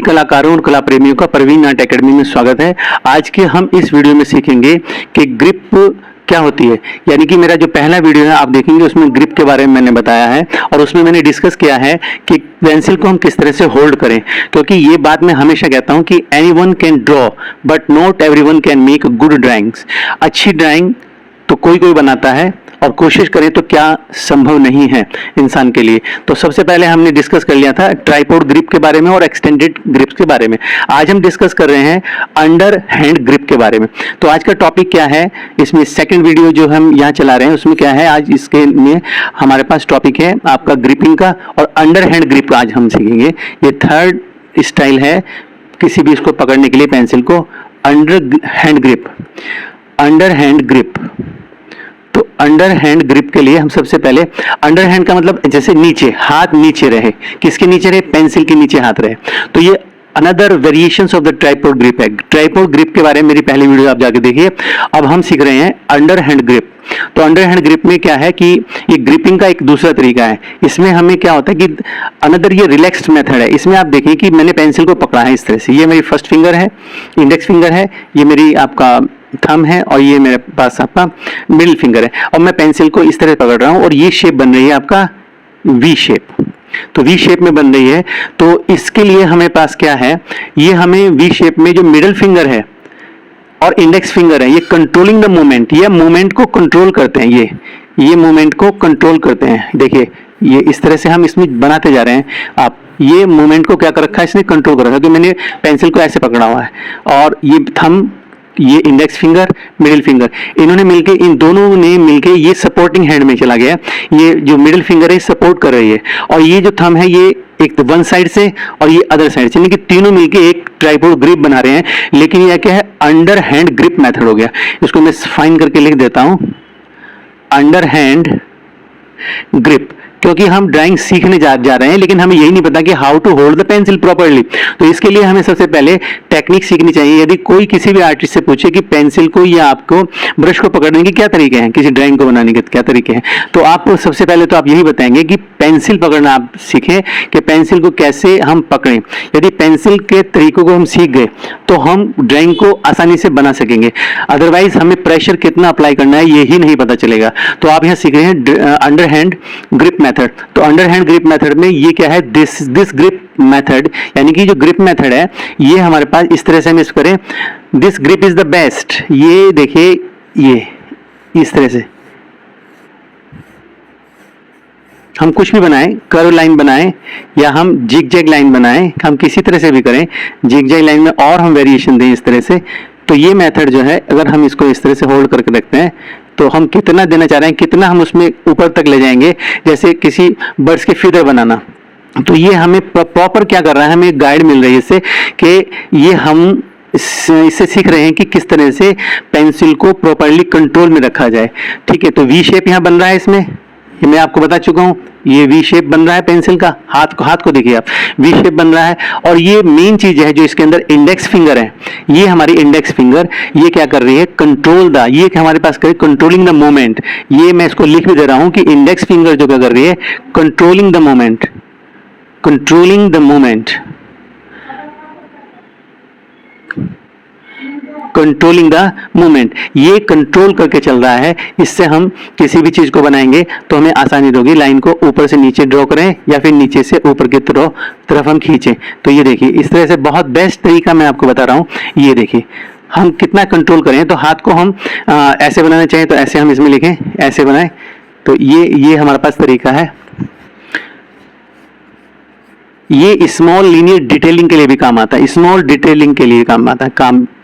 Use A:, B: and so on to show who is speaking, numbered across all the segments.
A: कलाकारों और कला प्रेमियों का प्रवीण आर्ट एकेडमी में स्वागत है। आज के हम इस वीडियो में सीखेंगे कि ग्रिप क्या होती है। यानी कि मेरा जो पहला वीडियो है आप देखेंगे, उसमें ग्रिप के बारे में मैंने बताया है और उसमें मैंने डिस्कस किया है कि पेंसिल को हम किस तरह से होल्ड करें। क्योंकि ये बात मैं हमेशा कहता हूं कि anyone can draw but not everyone can make good drawings. अच्छी ड्राइंग तो कोई कोई बनाता है और कोशिश करें तो क्या संभव नहीं है इंसान के लिए। तो सबसे पहले हमने डिस्कस कर लिया था ट्राइपॉड ग्रिप के बारे में और एक्सटेंडेड ग्रिप्स के बारे में। आज हम डिस्कस कर रहे हैं अंडर हैंड ग्रिप के बारे में। तो आज का टॉपिक क्या है, इसमें सेकंड वीडियो जो हम यहाँ चला रहे हैं उसमें क्या है, आज इसके में हमारे पास टॉपिक है आपका ग्रिपिंग का और अंडर हैंड ग्रिप आज हम सीखेंगे। ये थर्ड स्टाइल है किसी भी इसको पकड़ने के लिए पेंसिल को, under hand grip. Under hand grip, तो अंडर हैंड ग्रिप के लिए हम सबसे पहले, अंडर हैंड का मतलब जैसे नीचे, हाथ नीचे रहे। किसके नीचे रहे? पेंसिल के नीचे हाथ रहे। तो ये another variations of the tripod grip है। ट्राइपॉड ग्रिप के बारे में मेरी पहली वीडियो आप जाके देखिए। अब हम सीख रहे हैं अंडर हैंड ग्रिप। तो अंडर हैंड ग्रिप में क्या है कि ये ग्रिपिंग का एक दूसरा तरीका है। इसमें हमें क्या होता है कि अनदर ये रिलैक्स्ड मेथड है। इसमें आप देखिए कि मैंने पेंसिल को पकड़ा है इस तरह से। ये मेरी फर्स्ट फिंगर है, इंडेक्स फिंगर है, ये मेरी आपका थंब है और ये मेरे पास आपका मिडिल फिंगर है और मैं पेंसिल को इस तरह पकड़ रहा हूं और ये शेप बन रही है आपका वी शेप। तो वी शेप में बन रही है। तो इसके लिए हमें पास क्या है, ये हमें वी शेप में जो मिडिल फिंगर है और इंडेक्स फिंगर है, ये कंट्रोलिंग द मूवमेंट, ये मूवमेंट को कंट्रोल करते हैं। ये मूवमेंट को कंट्रोल करते हैं। देखिए ये इस तरह से हम इसमें बनाते जा रहे हैं। आप ये मूवमेंट को क्या कर रखा है, इसने कंट्रोल कर रखा है। तो मैंने पेंसिल को ऐसे पकड़ा हुआ है और ये थंब, ये इंडेक्स फिंगर, मिडिल फिंगर, इन्होंने मिलके, इन दोनों ने मिलके ये सपोर्टिंग हैंड में चला गया। ये जो मिडिल फिंगर है सपोर्ट कर रही है और ये जो थंब है ये एक वन साइड से और ये अदर साइड से, यानी कि तीनों मिलके एक ट्राइपॉड ग्रिप बना रहे हैं। लेकिन यह क्या है, अंडर हैंड ग्रिप मेथड हो गया। इसको मैं फाइन करके लिख देता हूं, अंडर हैंड ग्रिप। क्योंकि हम ड्राइंग सीखने जा रहे हैं लेकिन हमें यही नहीं पता कि how to hold the pencil properly. तो इसके लिए हमें सबसे पहले टेक्निक सीखनी चाहिए। यदि कोई किसी भी आर्टिस्ट से पूछे कि पेंसिल को या आपको ब्रश को पकड़ने के क्या तरीके हैं, किसी ड्राइंग को बनाने के क्या तरीके हैं, तो आप सबसे पहले तो आप यही बताएंगे कि पेंसिल पकड़ना आप सीखें कि पेंसिल को कैसे हम पकड़ें। यदि पेंसिल के तरीकों को हम सीख गए तो हम ड्राइंग को आसानी से बना सकेंगे। अदरवाइज हमें प्रेशर कितना अप्लाई करना है यही नहीं पता चलेगा। तो आप यहाँ सीख रहे हैं अंडर हैंड ग्रिप मेथड। तो अंडर हैंड ग्रिप मेथड में ये क्या है, दिस ग्रिप मेथड, यानी कि जो ग्रिप मेथड है ये हमारे पास इस तरह से हम इसको करें, this grip is the best. ये देखिए, ये इस तरह से हम कुछ भी बनाएं, कर्व लाइन बनाएं या हम जिग जैग लाइन बनाएं, हम किसी तरह से भी करें, जिग जैग लाइन में और हम वेरिएशन दें इस तरह से। तो ये मेथड जो है, अगर हम इसको इस तरह से होल्ड करके रखते हैं तो हम कितना देना चाह रहे हैं, कितना हम उसमें ऊपर तक ले जाएंगे। जैसे किसी बर्ड्स के फीदर बनाना, तो ये हमें प्रॉपर क्या कर रहा है, हमें एक गाइड मिल रही है इससे कि ये हम इससे सीख रहे हैं कि किस तरह से पेंसिल को प्रॉपरली कंट्रोल में रखा जाए। ठीक है, तो वी शेप यहाँ बन रहा है इसमें, ये मैं आपको बता चुका हूँ। ये वी शेप बन रहा है पेंसिल का, हाथ को देखिए आप, वी शेप बन रहा है। और ये मेन चीज है जो इसके अंदर इंडेक्स फिंगर है, ये हमारी इंडेक्स फिंगर ये क्या कर रही है, कंट्रोल द, ये हमारे पास करे कंट्रोलिंग द मूवमेंट। ये मैं इसको लिख भी दे रहा हूं कि इंडेक्स फिंगर जो क्या कर रही है, controlling the movement, controlling the movement, controlling the movement. ये कंट्रोल करके चल रहा है। इससे हम किसी भी चीज को बनाएंगे तो हमें आसानी होगी। लाइन को ऊपर से नीचे ड्रॉ करें या फिर नीचे से ऊपर की तरफ हम खींचें। तो ये देखिए इस तरह से बहुत बेस्ट तरीका मैं आपको बता रहा हूँ। ये देखिए हम कितना कंट्रोल करें। तो हाथ को हम ऐसे बनाना चाहें तो ऐसे हम इसमें लिखें, ऐसे बनाएं। तो ये हमारे पास तरीका है। ये स्मॉल लीनियर डिटेलिंग के लिए भी काम आता है, स्मॉल डिटेलिंग के लिए काम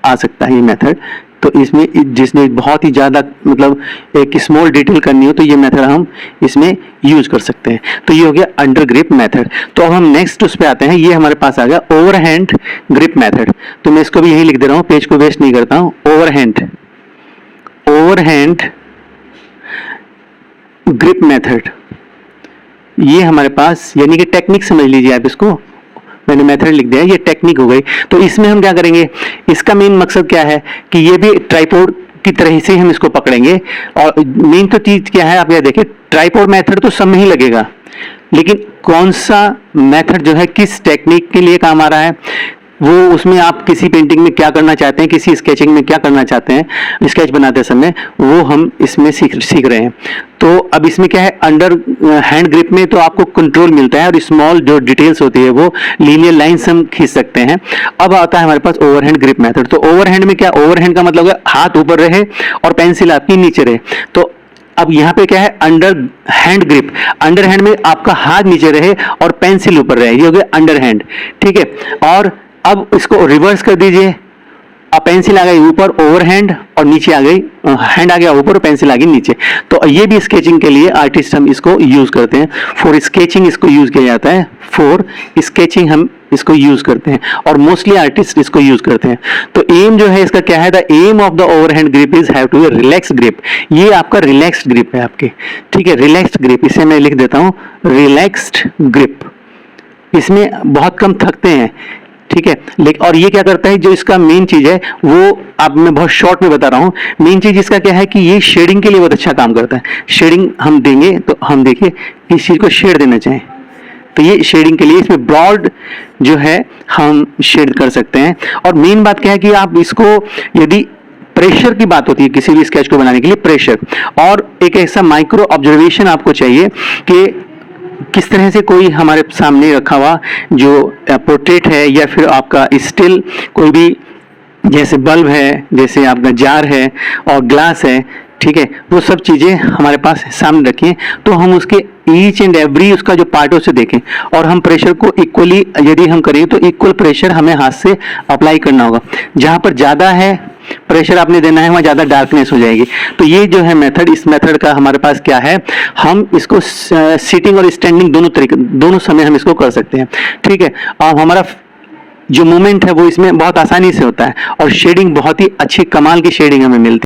A: आ सकता है ये मेथड। तो इसमें जिसने बहुत ही ज़्यादा मतलब एक स्मॉल डिटेल करनी हो तो ये मेथड हम इसमें यूज कर सकते हैं। तो ये हो गया अंडर ग्रिप मेथड। तो अब हम नेक्स्ट उस पे आते हैं। ये हमारे पास आ गया ओवर हैंड ग्रिप मेथड। तो मैं इसको भी यही लिख दे रहा हूँ, पेज को वेस्ट नहीं करता हूँ। ओवर हैंड ग्रिप मेथड, ये हमारे पास, यानी कि टेक्निक समझ लीजिए आप इसको। मैंने मेथड लिख दिया, ये टेक्निक हो गई। तो इसमें हम क्या करेंगे, इसका मेन मकसद क्या है कि ये भी ट्राइपॉड की तरह से हम इसको पकड़ेंगे। और मेन तो चीज क्या है, आप ये देखिए ट्राइपॉड मेथड तो सब में ही लगेगा, लेकिन कौन सा मेथड जो है किस टेक्निक के लिए काम आ रहा है, वो उसमें आप किसी पेंटिंग में क्या करना चाहते हैं, किसी स्केचिंग में क्या करना चाहते हैं स्केच बनाते समय, वो हम इसमें सीख रहे हैं। तो अब इसमें क्या है, अंडर हैंड ग्रिप में तो आपको कंट्रोल मिलता है और स्मॉल जो डिटेल्स होती है वो लीनियर लाइंस हम खींच सकते हैं। अब आता है हमारे पास ओवरहैंड ग्रिप मेथड। तो ओवरहैंड में क्या, ओवरहैंड का मतलब है हाथ ऊपर रहे और पेंसिल आपकी नीचे रहे। तो अब यहाँ पे क्या है, under hand grip, under hand में आपका हाथ नीचे रहे और पेंसिल ऊपर रहे, ये हो गया अंडर हैंड, ठीक है। और अब इसको रिवर्स कर दीजिए, अब पेंसिल आ गई ऊपर ओवरहैंड और नीचे आ गई, हैंड आ गया ऊपर और पेंसिल आ गई नीचे। तो ये भी स्केचिंग के लिए आर्टिस्ट हम इसको यूज करते हैं, फॉर स्केचिंग इसको यूज किया जाता है, फॉर स्केचिंग हम इसको यूज करते हैं और मोस्टली आर्टिस्ट इसको यूज करते हैं। तो एम जो है इसका क्या है, the aim of the overhand grip is have to be relax grip. ये आपका रिलैक्स्ड ग्रिप है आपके, ठीक है, रिलैक्स्ड ग्रिप, इसे मैं लिख देता हूं रिलैक्स्ड ग्रिप। इसमें बहुत कम थकते हैं, ठीक है। लेकिन और ये क्या करता है, जो इसका मेन चीज है वो आप मैं बहुत शॉर्ट में बता रहा हूँ। मेन चीज इसका क्या है कि ये शेडिंग के लिए बहुत अच्छा काम करता है। शेडिंग हम देंगे तो हम देखिए इस चीज को शेड देना चाहें तो ये शेडिंग के लिए इसमें ब्रॉड जो है हम शेड कर सकते हैं। और मेन बात क्या है कि आप इसको, यदि प्रेशर की बात होती है किसी भी स्केच को बनाने के लिए, प्रेशर और एक ऐसा माइक्रो ऑब्जर्वेशन आपको चाहिए कि किस तरह से कोई हमारे सामने रखा हुआ जो पोर्ट्रेट है या फिर आपका स्टिल कोई भी, जैसे बल्ब है, जैसे आपका जार है और ग्लास है, ठीक है, वो सब चीज़ें हमारे पास सामने रखें तो हम उसके ईच एंड एवरी उसका जो पार्ट है उसे देखें और हम प्रेशर को इक्वली यदि हम करें तो इक्वल प्रेशर हमें हाथ से अप्लाई करना होगा। जहाँ पर ज़्यादा है प्रेशर आपने देना है वहाँ ज़्यादा डार्कनेस हो जाएगी। तो ये जो है मेथड, इस मेथड का हमारे पास क्या है, हम इसको सिटिंग और स्टैंडिंग दोनों समय हम इसको कर सकते हैं, ठीक है। और हमारा जो मूवमेंट है वो इसमें बहुत आसानी से होता है और शेडिंग बहुत ही अच्छी कमाल की शेडिंग हमें मिलती है।